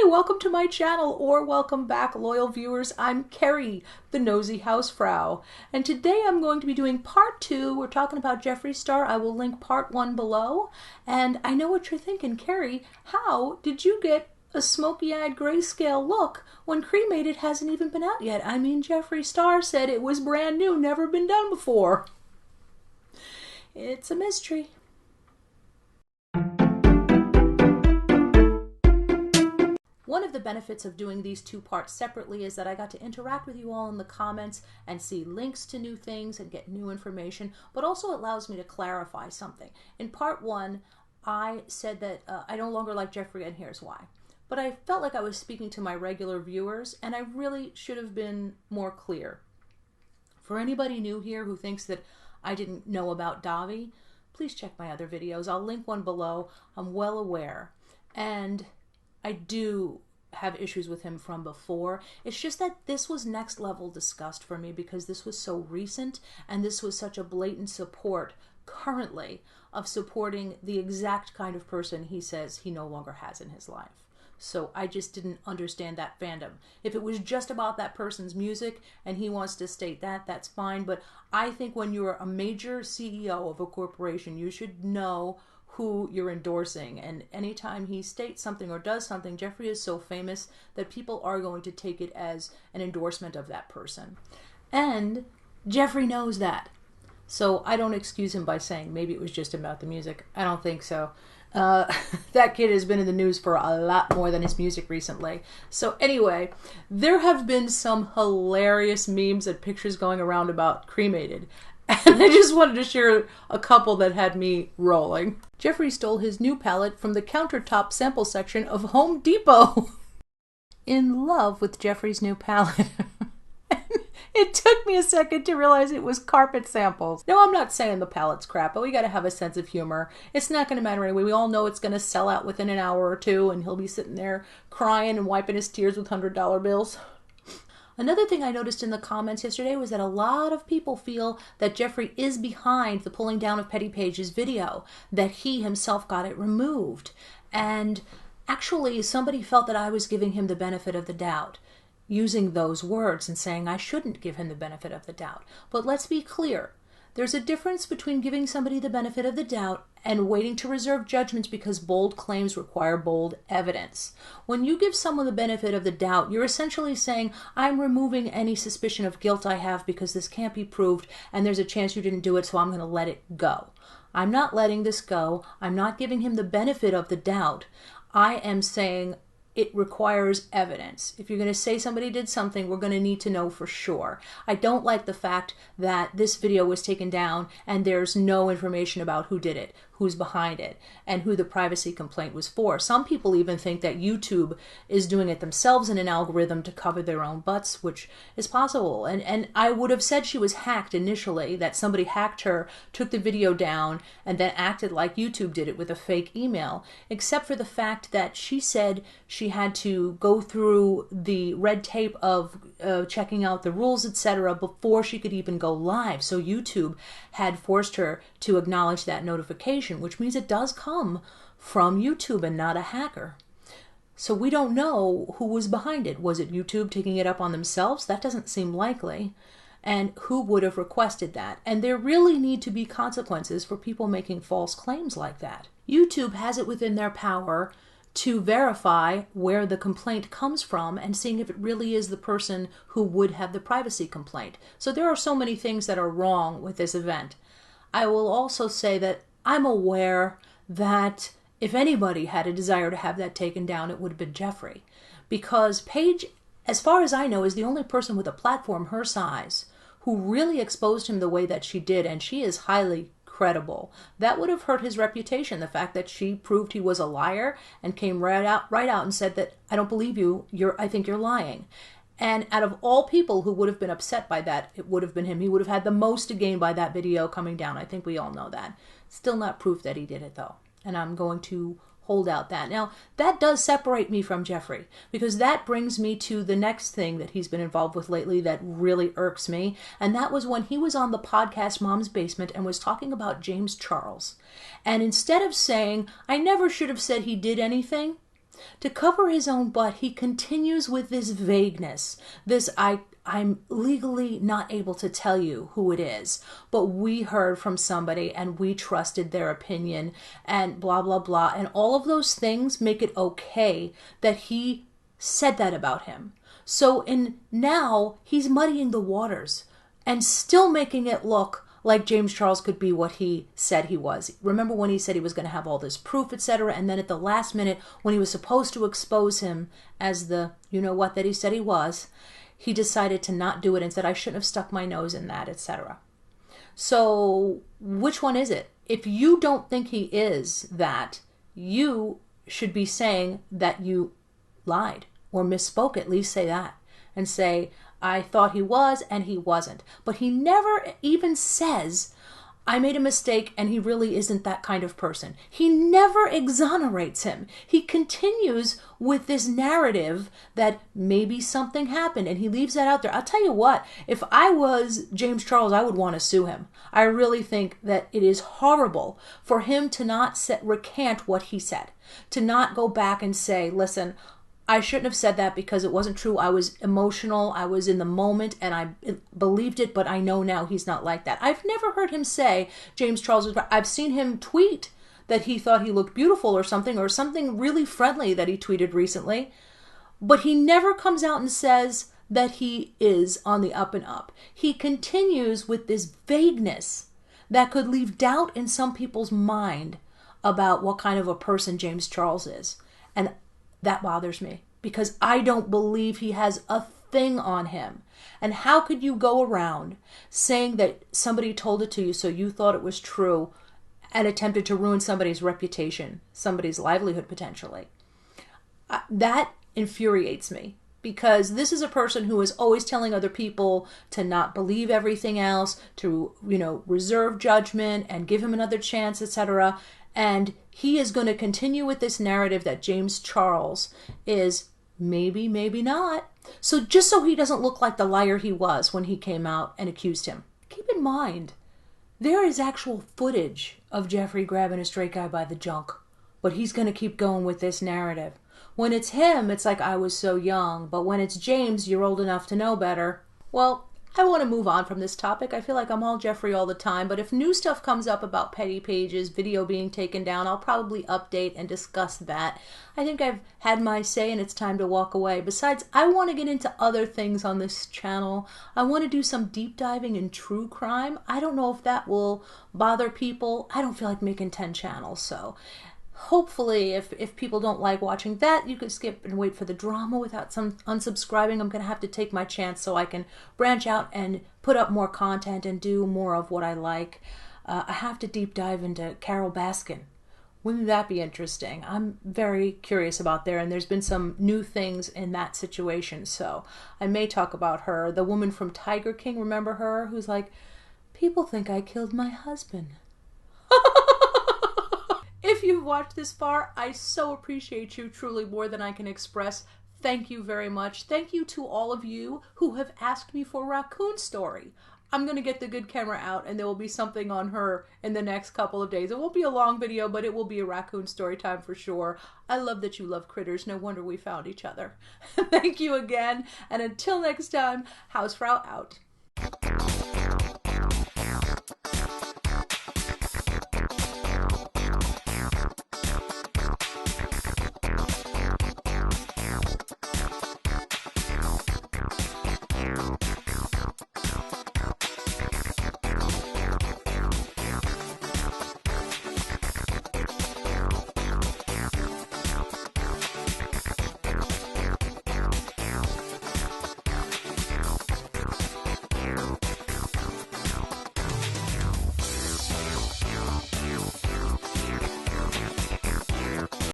welcome to my channel, or welcome back, loyal viewers. I'm Kerry, the Nosy Hausfrau, and today I'm going to be doing part 2. We're talking about Jeffree Star. I will link part 1 below, and I know what you're thinking, Kerry, how did you get a smoky-eyed grayscale look when Cremated hasn't even been out yet? I mean, Jeffree Star said it was brand new, never been done before. It's a mystery. One of the benefits of doing these two parts separately is that I got to interact with you all in the comments and see links to new things and get new information, but also allows me to clarify something. In part 1, I said that I no longer like Jeffree, and here's why. But I felt like I was speaking to my regular viewers, and I really should have been more clear. For anybody new here who thinks that I didn't know about Davi, please check my other videos. I'll link one below. I'm well aware. And I do have issues with him from before. It's just that this was next level disgust for me because this was so recent and this was such a blatant support currently of supporting the exact kind of person he says he no longer has in his life. So I just didn't understand that fandom. If it was just about that person's music and he wants to state that, that's fine. But I think when you're a major CEO of a corporation, you should know who you're endorsing, and anytime he states something or does something, Jeffree is so famous that people are going to take it as an endorsement of that person. And Jeffree knows that. So I don't excuse him by saying maybe it was just about the music. I don't think so. That kid has been in the news for a lot more than his music recently. So anyway, there have been some hilarious memes and pictures going around about Cremated. And I just wanted to share a couple that had me rolling. Jeffree stole his new palette from the countertop sample section of Home Depot. In love with Jeffree's new palette. It took me a second to realize it was carpet samples. No, I'm not saying the palette's crap, but we gotta have a sense of humor. It's not gonna matter anyway. We all know it's gonna sell out within an hour or two, and he'll be sitting there crying and wiping his tears with $100 bills. Another thing I noticed in the comments yesterday was that a lot of people feel that Jeffree is behind the pulling down of Paige's video, that he himself got it removed. And actually, somebody felt that I was giving him the benefit of the doubt, using those words and saying I shouldn't give him the benefit of the doubt. But let's be clear. There's a difference between giving somebody the benefit of the doubt and waiting to reserve judgments because bold claims require bold evidence. When you give someone the benefit of the doubt, you're essentially saying, I'm removing any suspicion of guilt I have because this can't be proved and there's a chance you didn't do it, so I'm going to let it go. I'm not letting this go. I'm not giving him the benefit of the doubt. I am saying it requires evidence. If you're going to say somebody did something, we're going to need to know for sure. I don't like the fact that this video was taken down and there's no information about who did it, who's behind it, and who the privacy complaint was for. Some people even think that YouTube is doing it themselves in an algorithm to cover their own butts, which is possible. And I would have said she was hacked initially, that somebody hacked her, took the video down, and then acted like YouTube did it with a fake email, except for the fact that she said she had to go through the red tape of checking out the rules, etc., before she could even go live. So YouTube had forced her to acknowledge that notification, which means it does come from YouTube and not a hacker. So we don't know who was behind it. Was it YouTube taking it up on themselves? That doesn't seem likely. And who would have requested that? And there really need to be consequences for people making false claims like that. YouTube has it within their power to verify where the complaint comes from and seeing if it really is the person who would have the privacy complaint. So there are so many things that are wrong with this event. I will also say that I'm aware that if anybody had a desire to have that taken down, it would have been Jeffree. Because Paige, as far as I know, is the only person with a platform her size who really exposed him the way that she did, and she is highly credible. That would have hurt his reputation, the fact that she proved he was a liar and came right out and said that, I don't believe you, I think you're lying. And out of all people who would have been upset by that, it would have been him. He would have had the most to gain by that video coming down. I think we all know that. Still not proof that he did it, though. And I'm going to hold out that. Now, that does separate me from Jeffree, because that brings me to the next thing that he's been involved with lately that really irks me. And that was when he was on the podcast Mom's Basement and was talking about James Charles. And instead of saying, I never should have said he did anything, To cover his own butt, he continues with this vagueness, this I'm legally not able to tell you who it is, but we heard from somebody and we trusted their opinion and blah, blah, blah. And all of those things make it okay that he said that about him. So now he's muddying the waters and still making it look like James Charles could be what he said he was. Remember when he said he was going to have all this proof, etc., and then at the last minute, when he was supposed to expose him as the you-know-what that he said he was, he decided to not do it and said, I shouldn't have stuck my nose in that, etc. So which one is it? If you don't think he is that, you should be saying that you lied or misspoke. At least say that and say, I thought he was and he wasn't. But he never even says, I made a mistake and he really isn't that kind of person. He never exonerates him. He continues with this narrative that maybe something happened and he leaves that out there. I'll tell you what, if I was James Charles, I would want to sue him. I really think that it is horrible for him to not recant what he said, to not go back and say, listen, I shouldn't have said that because it wasn't true. I was emotional. I was in the moment and I believed it, but I know now he's not like that. I've never heard him say James Charles was right. I've seen him tweet that he thought he looked beautiful or something really friendly that he tweeted recently, but he never comes out and says that he is on the up and up. He continues with this vagueness that could leave doubt in some people's mind about what kind of a person James Charles is. And that bothers me because I don't believe he has a thing on him. And how could you go around saying that somebody told it to you so you thought it was true and attempted to ruin somebody's reputation, somebody's livelihood potentially? That infuriates me because this is a person who is always telling other people to not believe everything else, to, reserve judgment and give him another chance, etc. And he is going to continue with this narrative that James Charles is maybe, maybe not. So just so he doesn't look like the liar he was when he came out and accused him. Keep in mind, there is actual footage of Jeffree grabbing a straight guy by the junk. But he's going to keep going with this narrative. When it's him, it's like, I was so young. But when it's James, you're old enough to know better. Well, I want to move on from this topic. I feel like I'm all Jeffree all the time, but if new stuff comes up about petty Paige's video being taken down, I'll probably update and discuss that. I think I've had my say and it's time to walk away. Besides, I want to get into other things on this channel. I want to do some deep diving in true crime. I don't know if that will bother people. I don't feel like making 10 channels, so hopefully if people don't like watching that, you could skip and wait for the drama without some unsubscribing. I'm going to have to take my chance so I can branch out and put up more content and do more of what I like. I have to deep dive into Carol Baskin. Wouldn't that be interesting? I'm very curious about there, and there's been some new things in that situation, so I may talk about her. The woman from Tiger King, remember her? Who's like, people think I killed my husband. If you've watched this far, I so appreciate you, truly more than I can express. Thank you very much. Thank you to all of you who have asked me for a raccoon story. I'm going to get the good camera out and there will be something on her in the next couple of days. It won't be a long video, but it will be a raccoon story time for sure. I love that you love critters. No wonder we found each other. Thank you again. And until next time, Hausfrau out.